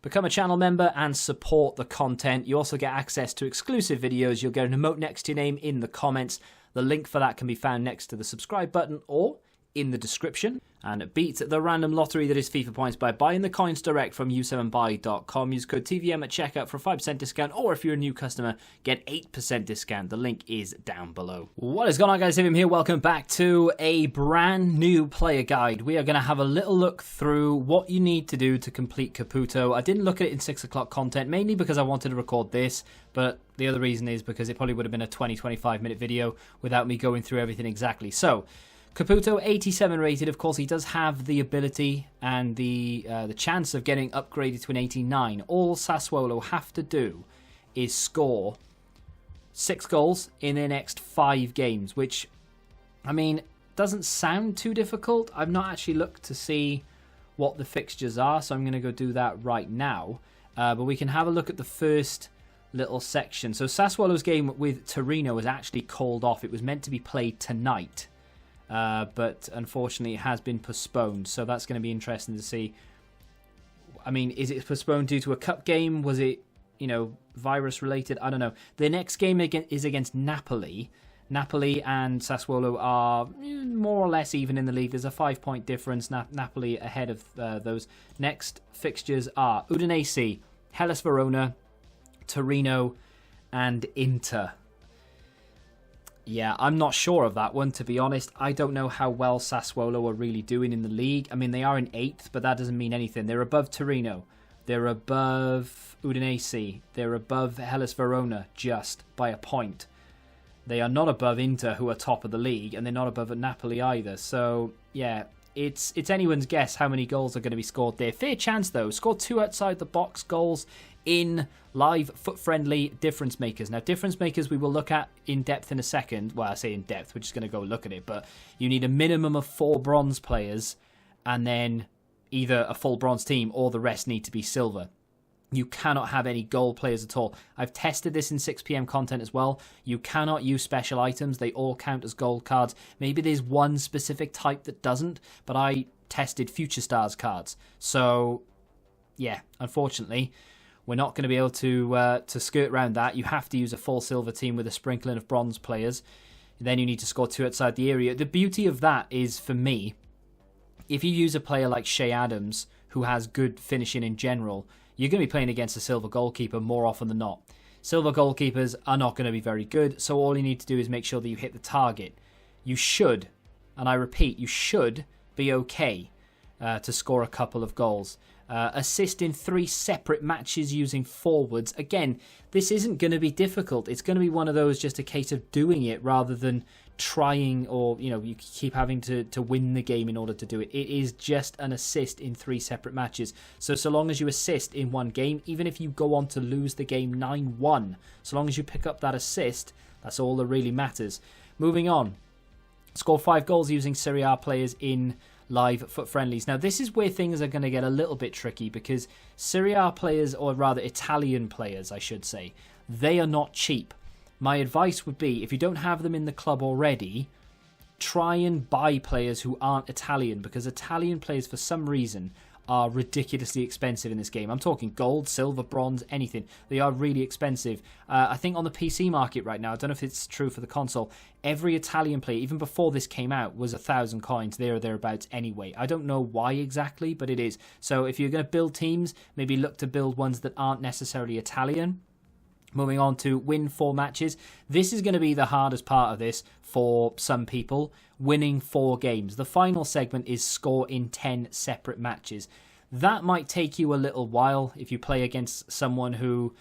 Become a channel member and support the content. You also get access to exclusive videos. You'll get an emote next to your name in the comments. The link for that can be found next to the subscribe button or in the description. And beat the random lottery that is FIFA points by buying the coins direct from u7buy.com. Use code TVM at checkout for a 5% discount, or if you're a new customer, get 8% discount. The link is down below. What is going on, guys? TVM here. Welcome back to a brand new player guide. We are going to have a little look through what you need to do to complete Caputo. I didn't look at it in 6 o'clock content, mainly because I wanted to record this, but the other reason is because it probably would have been a 20-25 minute video without me going through everything exactly. So, Caputo, 87 rated. Of course, he does have the ability and the chance of getting upgraded to an 89. All Sassuolo have to do is score 6 goals in their next 5 games, which, I mean, doesn't sound too difficult. I've not actually looked to see what the fixtures are, so I'm going to go do that right now. But we can have a look at the first little section. So Sassuolo's game with Torino was actually called off. It was meant to be played tonight. But unfortunately it has been postponed, so that's going to be interesting to see. I mean, is it postponed due to a cup game? Was it, you know, virus related? I don't know. The next game is against Napoli. Napoli and Sassuolo are more or less even in the league. There's a 5-point difference. Napoli ahead of those. Next fixtures are Udinese, Hellas Verona, Torino, and Inter. Yeah, I'm not sure of that one, to be honest. I don't know how well Sassuolo are really doing in the league. I mean, they are in 8th, but that doesn't mean anything. They're above Torino. They're above Udinese. They're above Hellas Verona just by a point. They are not above Inter, who are top of the league, and they're not above Napoli either. So, yeah, it's anyone's guess how many goals are going to be scored there. Fair chance, though. Scored 2 outside-the-box goals in live foot-friendly difference makers. Now, difference makers we will look at in depth in a second. Well, I say in depth, we're just going to go look at it. But you need a minimum of 4 bronze players, and then either a full bronze team or the rest need to be silver. You cannot have any gold players at all. I've tested this in 6 PM content as well. You cannot use special items. They all count as gold cards. Maybe there's one specific type that doesn't, but I tested Future Stars cards. So, yeah, unfortunately, we're not going to be able to skirt around that. You have to use a full silver team with a sprinkling of bronze players. Then you need to score 2 outside the area. The beauty of that is, for me, if you use a player like Shea Adams, who has good finishing in general, you're going to be playing against a silver goalkeeper more often than not. Silver goalkeepers are not going to be very good, so all you need to do is make sure that you hit the target. You should, and I repeat, you should be okay to score a couple of goals. Assist in 3 separate matches using forwards. Again, this isn't going to be difficult. It's going to be one of those, just a case of doing it rather than trying, or, you know, you keep having to win the game in order to do it. It is just an assist in 3 separate matches. So long as you assist in one game, even if you go on to lose the game 9-1, so long as you pick up that assist, that's all that really matters. Moving on. Score 5 goals using Serie A players in live foot friendlies. Now, this is where things are going to get a little bit tricky, because Serie A players, or rather Italian players, I should say, they are not cheap. My advice would be, if you don't have them in the club already, try and buy players who aren't Italian, because Italian players, for some reason, are ridiculously expensive in this game. I'm talking gold, silver, bronze, anything. They are really expensive. I think on the PC market right now, I don't know if it's true for the console, every Italian player, even before this came out, was 1,000 coins, there or thereabouts anyway. I don't know why exactly, but it is. So if you're going to build teams, maybe look to build ones that aren't necessarily Italian. Moving on to win 4 matches. This is going to be the hardest part of this for some people. Winning 4 games. The final segment is score in 10 separate matches. That might take you a little while if you play against someone who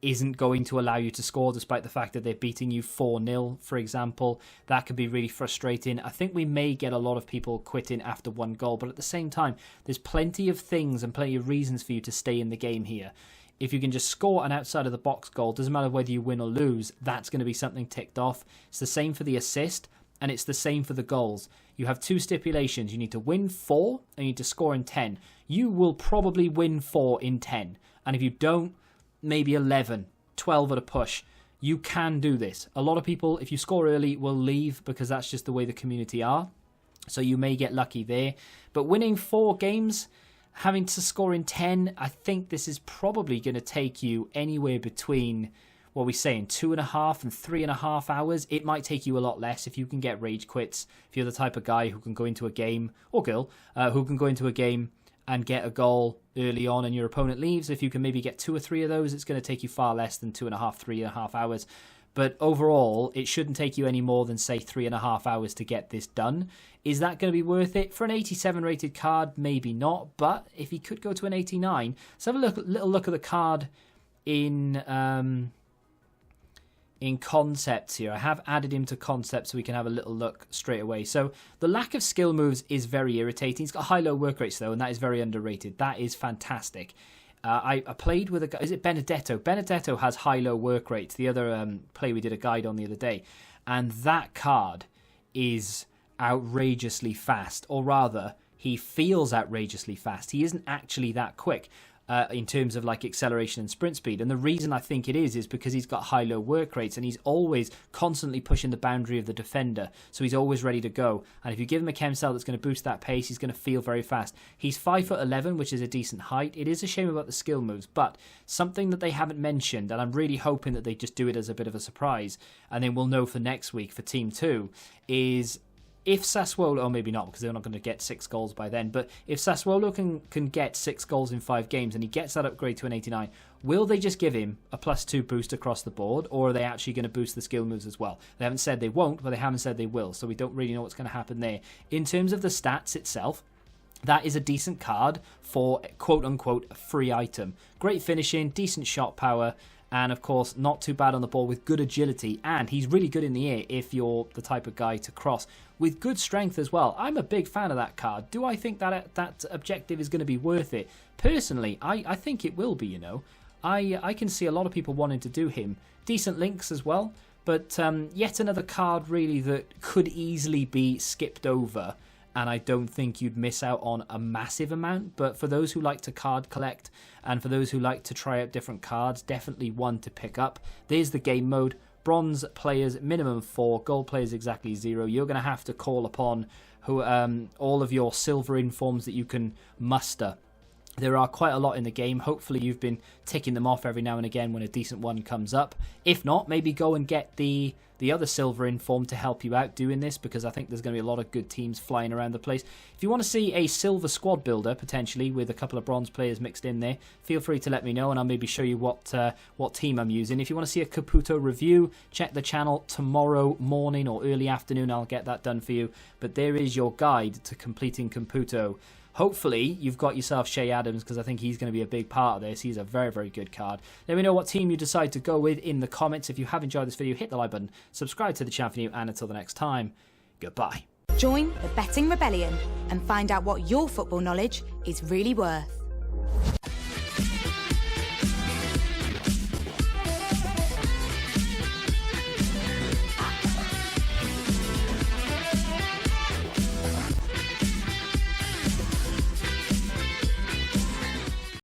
isn't going to allow you to score, despite the fact that they're beating you 4-0, for example. That could be really frustrating. I think we may get a lot of people quitting after 1 goal, but at the same time, there's plenty of things and plenty of reasons for you to stay in the game here. If you can just score an outside-of-the-box goal, doesn't matter whether you win or lose, that's going to be something ticked off. It's the same for the assist, and it's the same for the goals. You have 2 stipulations. You need to win 4, and you need to score in 10. You will probably win 4 in 10. And if you don't, maybe 11, 12 at a push. You can do this. A lot of people, if you score early, will leave because that's just the way the community are. So you may get lucky there. But winning 4 games, having to score in 10, I think this is probably going to take you anywhere between, what are we saying, 2.5 and 3.5 hours. It might take you a lot less if you can get rage quits, if you're the type of guy who can go into a game, or girl, who can go into a game and get a goal early on and your opponent leaves. If you can maybe get 2 or 3 of those, it's going to take you far less than 2.5, 3.5 hours. But overall, it shouldn't take you any more than, say, 3.5 hours to get this done. Is that going to be worth it? For an 87 rated card, maybe not. But if he could go to an 89, let's have a little look at the card in concepts here. I have added him to concepts so we can have a little look straight away. So the lack of skill moves is very irritating. He's got high-low work rates, though, and that is very underrated. That is fantastic. I played with a guy, is it Benedetto? Benedetto has high-low work rates, the other play we did a guide on the other day. And that card is outrageously fast, or rather, he feels outrageously fast. He isn't actually that quick in terms of like acceleration and sprint speed. And the reason I think it is because he's got high-low work rates and he's always constantly pushing the boundary of the defender. So he's always ready to go. And if you give him a chem cell that's going to boost that pace, he's going to feel very fast. He's 5'11", which is a decent height. It is a shame about the skill moves, but something that they haven't mentioned, and I'm really hoping that they just do it as a bit of a surprise, and then we'll know for next week for Team 2, is if Sassuolo, or maybe not because they're not going to get 6 goals by then, but if Sassuolo can get 6 goals in 5 games and he gets that upgrade to an 89, will they just give him a +2 boost across the board, or are they actually going to boost the skill moves as well? They haven't said they won't, but they haven't said they will, so we don't really know what's going to happen there. In terms of the stats itself, that is a decent card for quote-unquote a free item. Great finishing, decent shot power, and of course not too bad on the ball with good agility, and he's really good in the air if you're the type of guy to cross, with good strength as well. I'm a big fan of that card. Do I think that objective is going to be worth it? Personally, I think it will be, you know. I can see a lot of people wanting to do him. Decent links as well, but yet another card really that could easily be skipped over, and I don't think you'd miss out on a massive amount. But for those who like to card collect, and for those who like to try out different cards, definitely one to pick up. There's the game mode. Bronze players minimum 4, gold players exactly 0. You're going to have to call upon all of your silver informs that you can muster. There are quite a lot in the game. Hopefully you've been ticking them off every now and again when a decent one comes up. If not, maybe go and get the other silver inform to help you out doing this, because I think there's going to be a lot of good teams flying around the place. If you want to see a silver squad builder, potentially, with a couple of bronze players mixed in there, feel free to let me know and I'll maybe show you what team I'm using. If you want to see a Caputo review, check the channel tomorrow morning or early afternoon. I'll get that done for you. But there is your guide to completing Caputo. Hopefully, you've got yourself Shea Adams, because I think he's going to be a big part of this. He's a very, very good card. Let me know what team you decide to go with in the comments. If you have enjoyed this video, hit the like button, subscribe to the channel for new, and until the next time, goodbye. Join the Betting Rebellion and find out what your football knowledge is really worth.